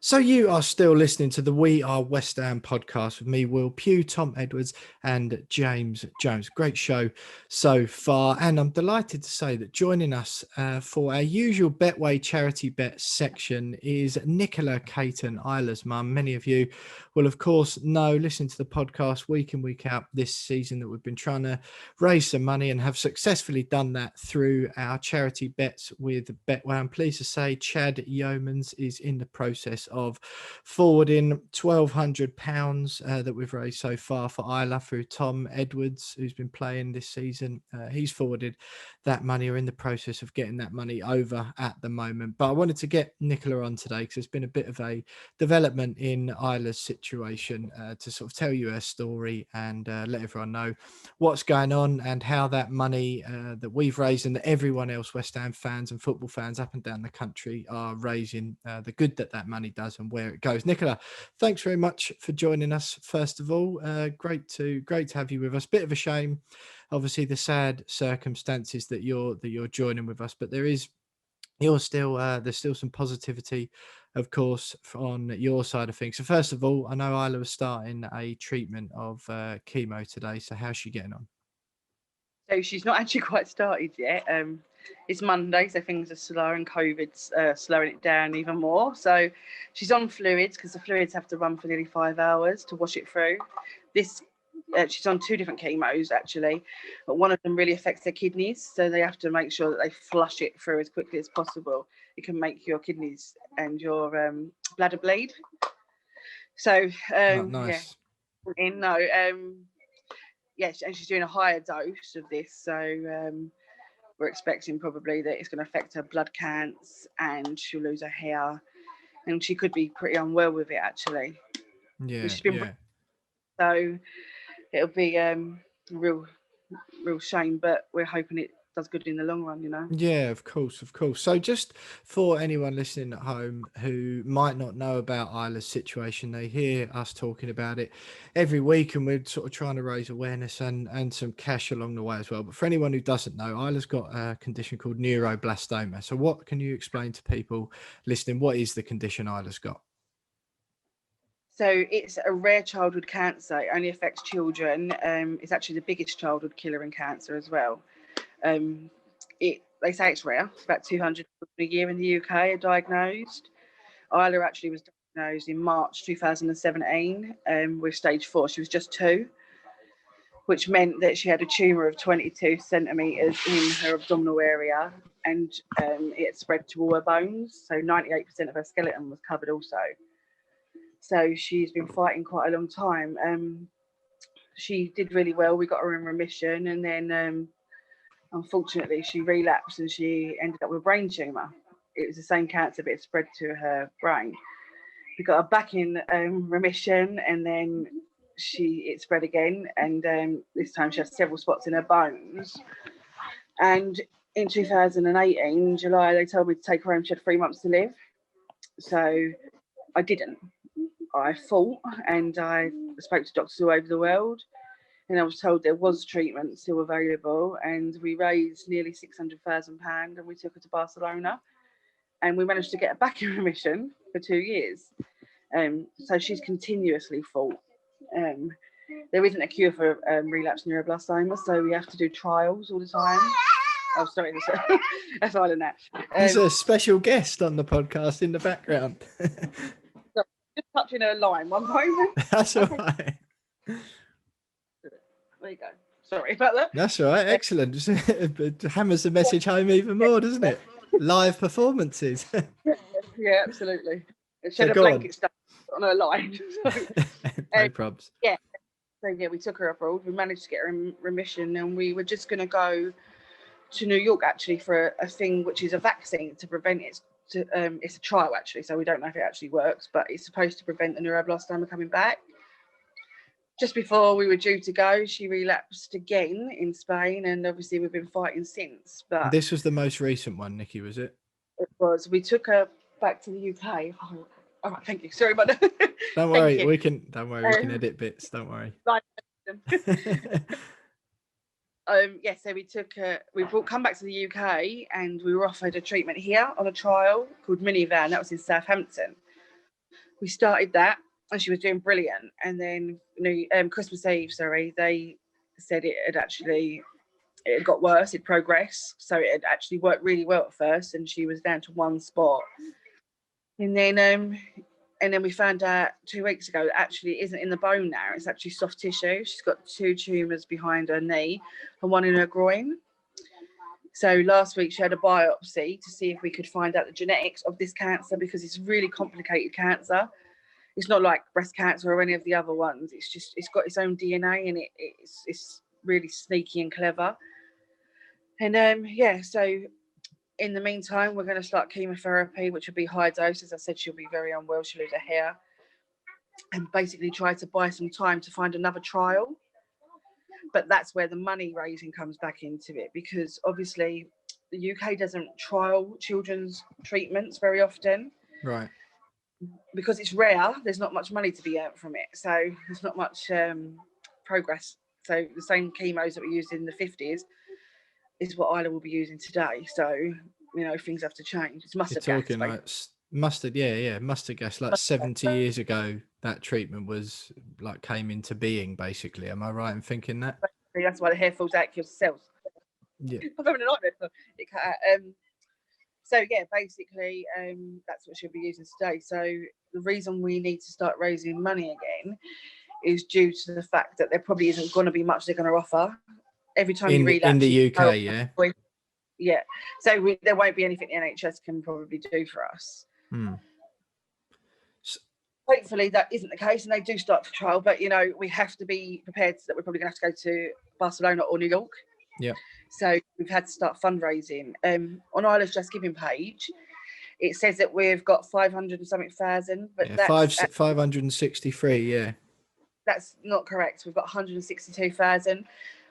So you are still listening to the We Are West Ham podcast with me, Will Pugh, Tom Edwards and James Jones. Great show so far. And I'm delighted to say that joining us for our usual Betway Charity Bets section is Nicola Caton, Isla's mum. Many of you will, of course, listen to the podcast week in, week out this season that we've been trying to raise some money and have successfully done that through our charity bets with Betway. I'm pleased to say Chad Yeomans is in the process of forwarding £1,200 that we've raised so far for Isla through Tom Edwards, who's been playing this season. He's forwarded that money, or in the process of getting that money over at the moment. But I wanted to get Nicola on today because there's been a bit of a development in Isla's situation to sort of tell you her story and let everyone know what's going on and how that money that we've raised and that everyone else, West Ham fans and football fans up and down the country, are raising, the good that money does and where it goes. Nicola, thanks very much for joining us. First of all, great to have you with us. Bit of a shame, obviously, the sad circumstances that you're joining with us, but there's still some positivity, of course, on your side of things. So first of all, I know Isla was starting a treatment of chemo today. So how's she getting on? So she's not actually quite started yet. It's Monday, so things are slow, and COVID's slowing it down even more. So she's on fluids because the fluids have to run for nearly 5 hours to wash it through. She's on 2 different chemos actually, but one of them really affects their kidneys, so they have to make sure that they flush it through as quickly as possible. It can make your kidneys and your bladder bleed. So Nice. Yes, and she's doing a higher dose of this, so we're expecting probably that it's going to affect her blood counts and she'll lose her hair, and she could be pretty unwell with it actually. So it'll be a real shame, but we're hoping it does good in the long run, Yeah, of course. So just for anyone listening at home who might not know about Isla's situation, they hear us talking about it every week, and we're sort of trying to raise awareness and some cash along the way as well. But for anyone who doesn't know, Isla's got a condition called neuroblastoma. So what can you explain to people listening? What is the condition Isla's got? So it's a rare childhood cancer. It only affects children. It's actually the biggest childhood killer in cancer as well. They say it's rare. It's about 200 a year in the UK are diagnosed. Isla actually was diagnosed in March 2017 with stage 4. She was just 2, which meant that she had a tumour of 22 centimetres in her abdominal area, and it had spread to all her bones. So 98% of her skeleton was covered also. So she's been fighting quite a long time. She did really well. We got her in remission, and then unfortunately she relapsed and she ended up with a brain tumour. It was the same cancer, but it spread to her brain. We got her back in remission, and then it spread again, and this time she had several spots in her bones. And in 2018, July, they told me to take her home. She had 3 months to live. So I didn't. I fought, and I spoke to doctors all over the world, and I was told there was treatment still available, and we raised nearly £600,000, and we took her to Barcelona, and we managed to get her back in remission for 2 years. So she's continuously fought. There isn't a cure for relapsed neuroblastoma, so we have to do trials all the time. Oh, sorry, that's Isla now. There's a special guest on the podcast in the background. Just touching her line one moment. That's all right. There you go. Sorry about that. That's all right. Excellent. It hammers the message home even more, doesn't it? Live performances. Yeah, absolutely. She had a blanket stuck on her line. No probs. Yeah. So yeah, we took her abroad. We managed to get her in remission, and we were just going to go to New York actually for a thing which is a vaccine to prevent it. It's a trial actually, so we don't know if it actually works, but it's supposed to prevent the neuroblastoma coming back. Just before we were due to go, she relapsed again in Spain, and obviously we've been fighting since. But this was the most recent one, Nikki, was it? It was. We took her back to the UK. Oh, all right, thank you. Sorry about that. Don't worry, we can edit bits. Don't worry. So we took her. Come back to the UK, and we were offered a treatment here on a trial called Minivan. That was in Southampton. we started that, and she was doing brilliant. And then Christmas Eve, they said it had got worse, it progressed. So it had actually worked really well at first, and she was down to one spot. And then we found out 2 weeks ago that actually it isn't in the bone now, it's actually soft tissue. She's got 2 tumors behind her knee and 1 in her groin. So last week she had a biopsy to see if we could find out the genetics of this cancer, because it's really complicated cancer. It's not like breast cancer or any of the other ones. It's got its own DNA, and it's really sneaky and clever. And so in the meantime, we're going to start chemotherapy, which will be high dose. As I said, she'll be very unwell. She'll lose her hair, and basically try to buy some time to find another trial. But that's where the money raising comes back into it, because obviously the UK doesn't trial children's treatments very often. Right. Because it's rare, there's not much money to be earned from it. So there's not much progress. So the same chemos that we used in the 50s is what Isla will be using today. So, things have to change. It's mustard gas. You're talking like mustard, mustard gas. Like 70 years ago, that treatment was like came into being, basically. Am I right in thinking that? That's why the hair falls out of your cells. Yeah. I'm having a nightmare. It cut out. So yeah, basically, that's what she'll be using today. So the reason we need to start raising money again is due to the fact that there probably isn't going to be much they're going to offer. Every time you relapse in the UK, yeah. So there won't be anything the NHS can probably do for us. Hopefully that isn't the case, and they do start the trial. But we have to be prepared that we're probably going to have to go to Barcelona or New York. Yeah. So we've had to start fundraising. On Isla's Just Giving page, it says that we've got 500 and something thousand, but that's 563. Yeah. That's not correct. We've got 162,000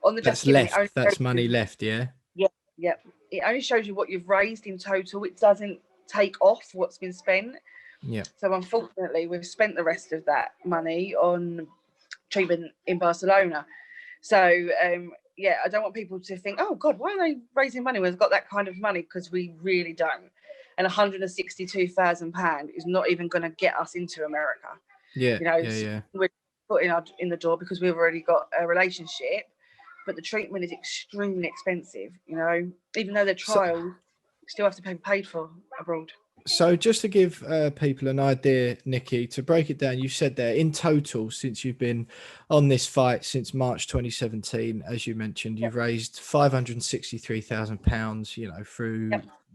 on the That's Just Giving. Left. That's money left. Yeah. Yeah. It only shows you what you've raised in total. It doesn't take off what's been spent. Yeah. So unfortunately, we've spent the rest of that money on treatment in Barcelona. So I don't want people to think, oh God, why are they raising money when they've got that kind of money? Because we really don't. And £162,000 is not even going to get us into America. Yeah. We're putting in the door because we've already got a relationship, but the treatment is extremely expensive. Even though the trial still have to be paid for abroad. So just to give people an idea, Nikki, to break it down, you said there in total, since you've been on this fight since March 2017, as you mentioned, you've raised £563,000, through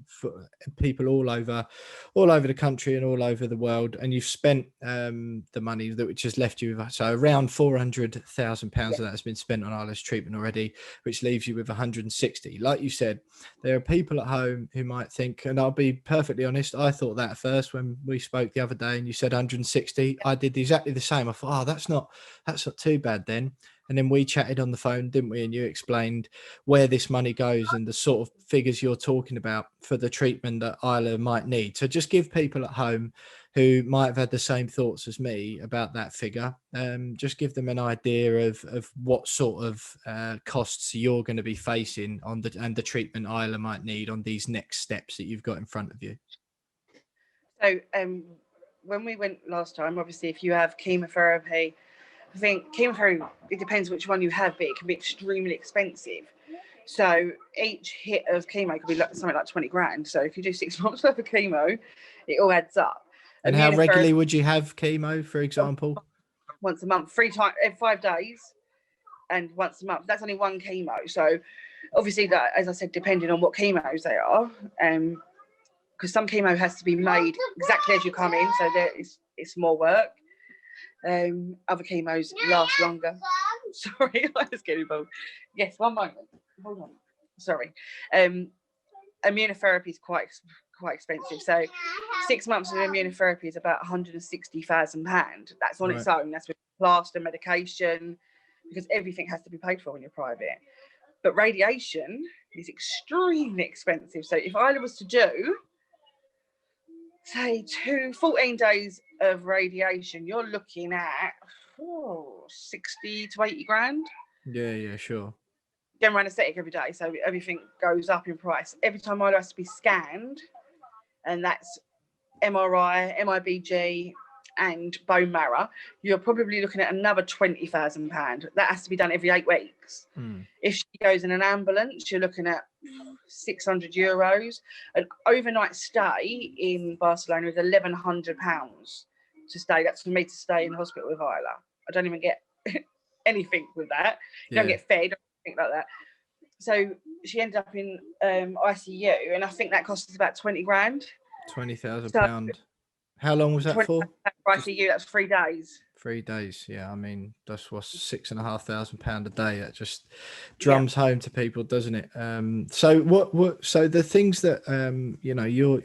for people all over the country and all over the world, and you've spent the money which has left you with, so around £400,000 of that has been spent on Isla's treatment already, which leaves you with 160. Like you said, there are people at home who might think, and I'll be perfectly honest, I thought that at first when we spoke the other day and you said 160, I did exactly the same. I thought, that's not too bad then. And then we chatted on the phone, didn't we? And you explained where this money goes and the sort of figures you're talking about for the treatment that Isla might need. So just give people at home who might have had the same thoughts as me about that figure, just give them an idea of what sort of costs you're going to be facing and the treatment Isla might need on these next steps that you've got in front of you. So when we went last time, obviously, if you have chemotherapy, I think chemotherapy, it depends which one you have, but it can be extremely expensive. So each hit of chemo could be something like 20 grand. So if you do 6 months worth of chemo, it all adds up. And how regularly would you have chemo, for example? Once a month, 3 times, 5 days, and once a month. That's only one chemo. So obviously, that, as I said, depending on what chemos they are, because some chemo has to be made exactly as you come in, so it's more work. Other chemos last longer. Sorry, I was getting involved. Yes, one moment. Hold on. Sorry. Immunotherapy is quite expensive. So 6 months of immunotherapy is about £160,000. That's on its own. That's with plaster, medication, because everything has to be paid for when you're private. But radiation is extremely expensive. So if Isla was to do, say, 14 days of radiation, you're looking at 60 to 80 grand. Yeah, sure. General anaesthetic every day, so everything goes up in price. Every time Isla has to be scanned, and that's MRI, MIBG, and bone marrow, you're probably looking at another £20,000. That has to be done every 8 weeks. If she goes in an ambulance, you're looking at €600. An overnight stay in Barcelona is £1,100 to stay. That's for me to stay in the hospital with Isla. I don't even get anything with that. You don't get fed or anything like that. So she ended up in ICU, and I think that cost us about 20 grand. £20,000. How long was that for? ICU, that's 3 days. 3 days, yeah. I mean, that's what's £6,500 a day. That just drums home to people, doesn't it? So what? So the things that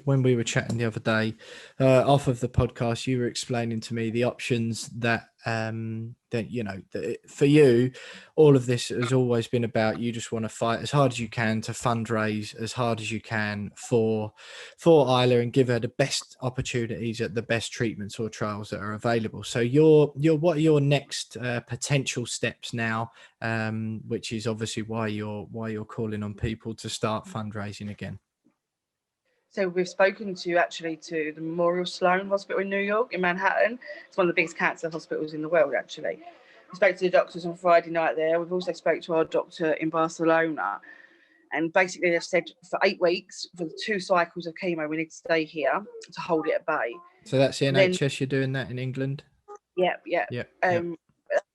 when we were chatting the other day, off of the podcast, you were explaining to me the options that that for you, all of this has always been about you just want to fight as hard as you can to fundraise as hard as you can for Isla and give her the best opportunities at the best treatments or trials that are available. So what are your next potential steps now, which is obviously why you're calling on people to start fundraising again? So we've spoken to the Memorial Sloan Hospital in New York, in Manhattan. It's one of the biggest cancer hospitals in the world, actually. We spoke to the doctors on Friday night there. We've also spoke to our doctor in Barcelona. And basically they've said for 8 weeks, for the 2 cycles of chemo, we need to stay here to hold it at bay. So that's the NHS, you're doing that in England? Yeah.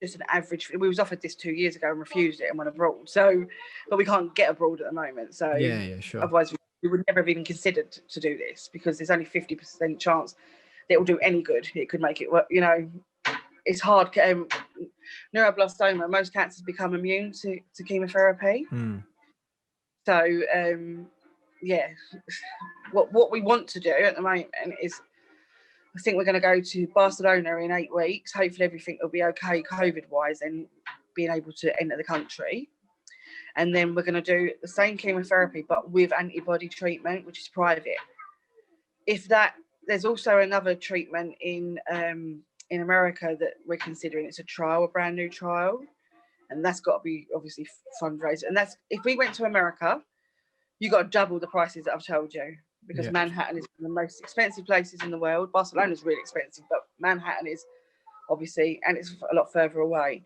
Just an average. We was offered this 2 years ago and refused it and went abroad. So, but we can't get abroad at the moment. So yeah, sure. Otherwise we would never have even considered to do this, because there's only 50% chance that it will do any good. It could make it work. It's hard. Neuroblastoma, most cancers become immune to chemotherapy. So what we want to do at the moment is, I think we're going to go to Barcelona in 8 weeks. Hopefully everything will be okay COVID-wise and being able to enter the country. And then we're going to do the same chemotherapy, but with antibody treatment, which is private. There's also another treatment in America that we're considering. It's a brand new trial. And that's got to be obviously fundraised. And that's, if we went to America, you got to double the prices that I've told you, because Manhattan is one of the most expensive places in the world. Barcelona is really expensive, but Manhattan is obviously, and it's a lot further away.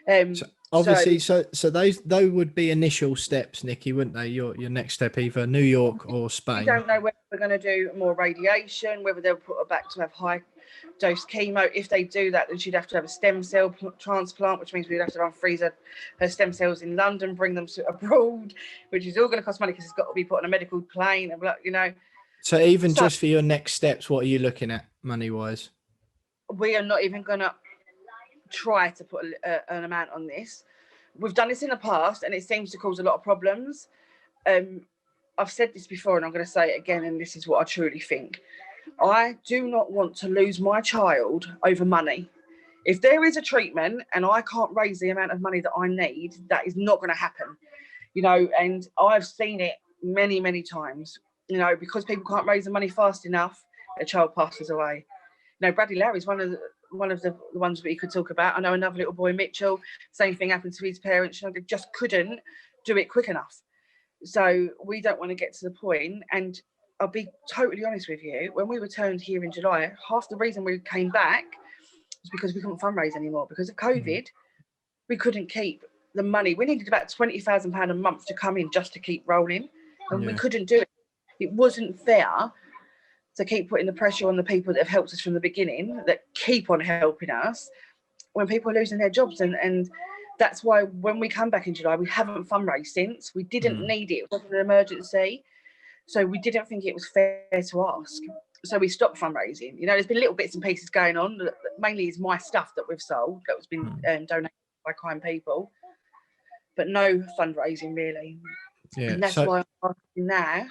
So those would be initial steps, Nikki, wouldn't they? Your next step, either New York or Spain. We don't know whether we're going to do more radiation, whether they'll put her back to have high dose chemo. If they do that, then she'd have to have a stem cell transplant, which means we'd have to unfreeze her stem cells in London, bring them to abroad, which is all going to cost money because it's got to be put on a medical plane, and So even just for your next steps, what are you looking at money wise? We are not even going to try to put an amount on this. We've done this in the past and it seems to cause a lot of problems. I've said this before and I'm going to say it again, and this is what I truly think. I do not want to lose my child over money. If there is a treatment and I can't raise the amount of money that I need, that is not going to happen. And I've seen it many, many times, because people can't raise the money fast enough, a child passes away. Bradley Larry's one of the ones we could talk about. I know another little boy, Mitchell, same thing happened to his parents. They just couldn't do it quick enough. So we don't want to get to the point. And I'll be totally honest with you, when we returned here in July, half the reason we came back was because we couldn't fundraise anymore. Because of COVID, we couldn't keep the money. We needed about £20,000 a month to come in just to keep rolling. And we couldn't do it. It wasn't fair to keep putting the pressure on the people that have helped us from the beginning, that keep on helping us, when people are losing their jobs. And that's why when we come back in July, we haven't fundraised since. We didn't need it. It wasn't an emergency. So we didn't think it was fair to ask. So we stopped fundraising. There's been little bits and pieces going on. Mainly is my stuff that we've sold, that has been donated by kind people. But no fundraising, really. Yeah, and that's why I'm asking now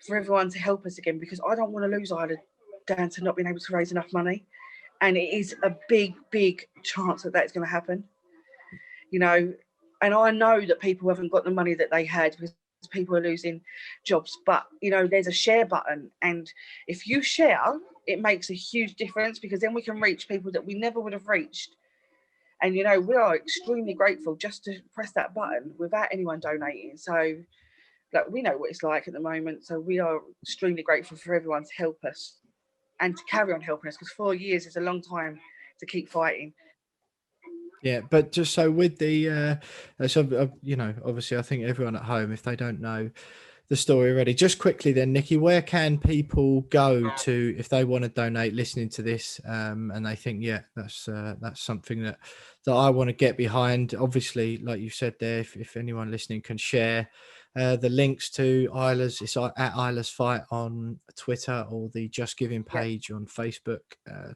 for everyone to help us again, because I don't want to lose Isla down to not being able to raise enough money. And it is a big, big chance that that's going to happen. And I know that people haven't got the money that they had because people are losing jobs, but there's a share button, and if you share, it makes a huge difference, because then we can reach people that we never would have reached. And we are extremely grateful just to press that button without anyone donating. So we know what it's like at the moment, so we are extremely grateful for everyone to help us. and to carry on helping us, because 4 years is a long time to keep fighting. Yeah, but just so with the, you know, obviously I think everyone at home, if they don't know the story already, just quickly then, Nikki, where can people go to if they want to donate listening to this, and they think, yeah, that's something that I want to get behind. Obviously, like you said there, if anyone listening can share the links to Isla's, it's at Isla's Fight on Twitter, or the Just Giving page on Facebook,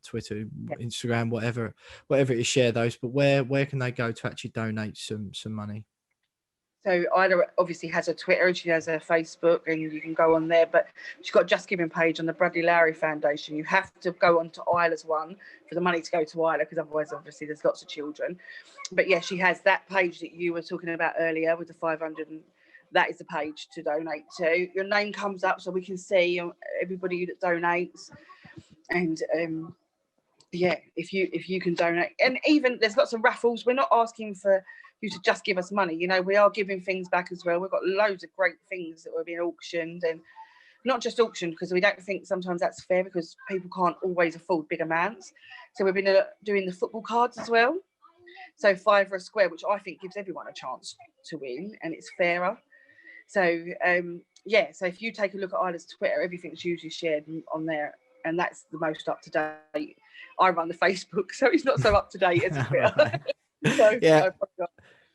Twitter, Instagram, whatever it is, share those. But where can they go to actually donate some money? So Isla obviously has a Twitter and she has a Facebook, and you can go on there. But she's got a Just Giving page on the Bradley Lowry Foundation. You have to go on to Isla's one for the money to go to Isla, because otherwise, obviously, there's lots of children. But yeah, she has that page that you were talking about earlier with the 500, and that is the page to donate to. Your name comes up so we can see everybody that donates, and yeah, if you can donate. And even there's lots of raffles. We're not asking for you to just give us money, you know, we are giving things back as well. We've got loads of great things that are being auctioned, and not just auctioned because we don't think sometimes that's fair, because people can't always afford big amounts. So we've been doing the football cards as well, so £5 a square, which I think gives everyone a chance to win, and it's fairer. So yeah, so if you take a look at Isla's Twitter, everything's usually shared on there, and that's the most up to date. I run the Facebook, so it's not so up to date as Twitter. So, yeah,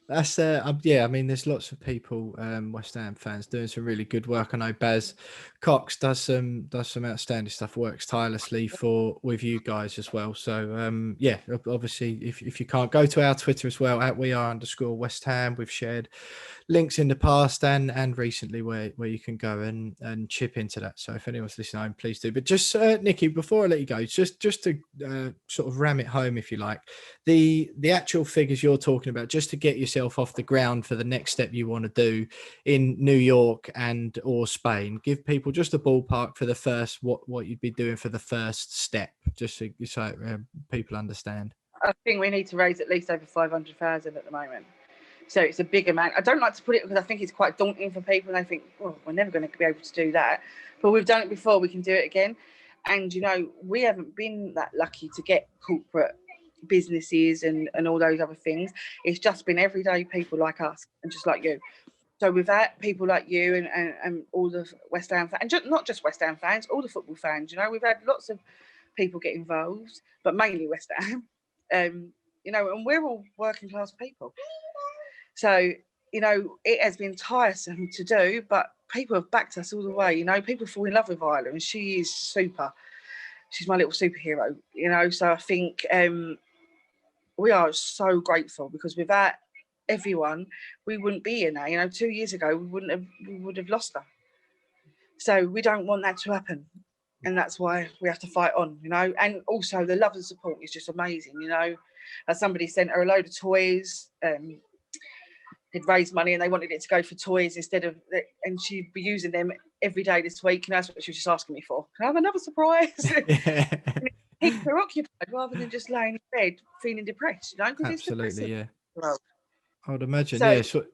that's yeah, I mean, there's lots of people, West Ham fans, doing some really good work. I know Baz Cox does some outstanding stuff, works tirelessly with you guys as well. So yeah, obviously if you can't, go to our Twitter as well at @WeAre_West Ham. We've shared links in the past and recently where you can go and chip into that. So if anyone's listening home, please do. But just Nikki, before I let you go, just to sort of ram it home, if you like, the actual figures you're talking about, just to get yourself off the ground for the next step you want to do in New York and or Spain, give people just a ballpark for the first, what you'd be doing for the first step, just so people understand. I think we need to raise at least over 500,000 at the moment. So it's a big amount. I don't like to put it because I think it's quite daunting for people, and they think, oh, we're never going to be able to do that. But we've done it before, we can do it again. And, you know, we haven't been that lucky to get corporate businesses and all those other things. It's just been everyday people like us and just like you. So with that, people like you and all the West Ham fans, and not just West Ham fans, all the football fans, you know, we've had lots of people get involved, but mainly West Ham. You know, and we're all working class people. So, you know, it has been tiresome to do, but people have backed us all the way. You know, people fall in love with Isla, and she is super. She's my little superhero, you know. So I think we are so grateful, because without everyone, we wouldn't be in there. You know, 2 years ago, we would have lost her. So we don't want that to happen. And that's why we have to fight on, you know. And also the love and support is just amazing, you know. Somebody sent her a load of toys. They'd raised money and they wanted it to go for toys instead of, and she'd be using them every day this week. And that's what she was just asking me for. Can I have another surprise? Keep her occupied rather than just laying in bed feeling depressed, you know. Absolutely, yeah. I would imagine, so, yeah. So,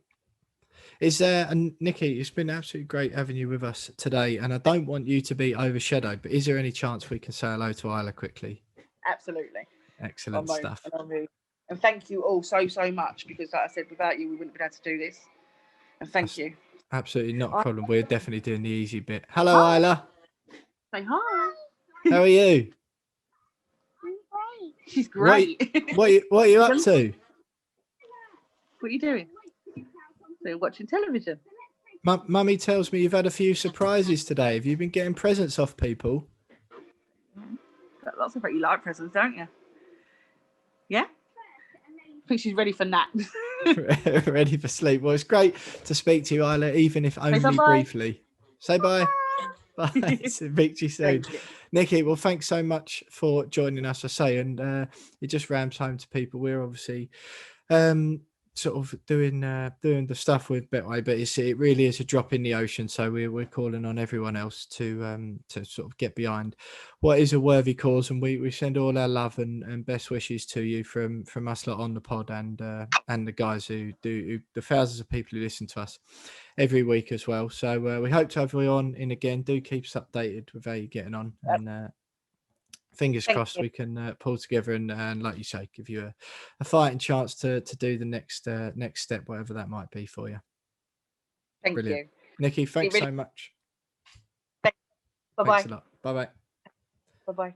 is there, and Nikki, it's been absolutely great having you with us today, and I don't want you to be overshadowed, but is there any chance we can say hello to Isla quickly? Absolutely. Excellent stuff. And thank you all so much, because like I said, without you we wouldn't have been able to do this. And thank you. Absolutely not a problem. We're definitely doing the easy bit. Hello, Isla. Say hi. How are you? She's great. What are you up to? What are you doing? So you're watching television. Mummy tells me you've had a few surprises today. Have you been getting presents off people? Got lots of you like presents, don't you? Yeah? I think she's ready for nap. Ready for sleep. Well, it's great to speak to you, Isla, even if only briefly. Say bye. Bye. Speak to you soon. Nikki, well, thanks so much for joining us, I say, and it just rams home to people. We're obviously sort of doing the stuff with Betway, but it really is a drop in the ocean. So we're calling on everyone else to sort of get behind what is a worthy cause, and we send all our love and best wishes to you from us lot on the pod and the guys who the thousands of people who listen to us every week as well. So we hope to have you on in again. Do keep us updated with how you're getting on, and fingers Thank crossed you. we can pull together and like you say, give you a fighting chance to do the next step, whatever that might be for you. Thank Brilliant. you. Nikki, thanks really- so much. Bye-bye. Thanks a lot. Bye-bye. Bye-bye.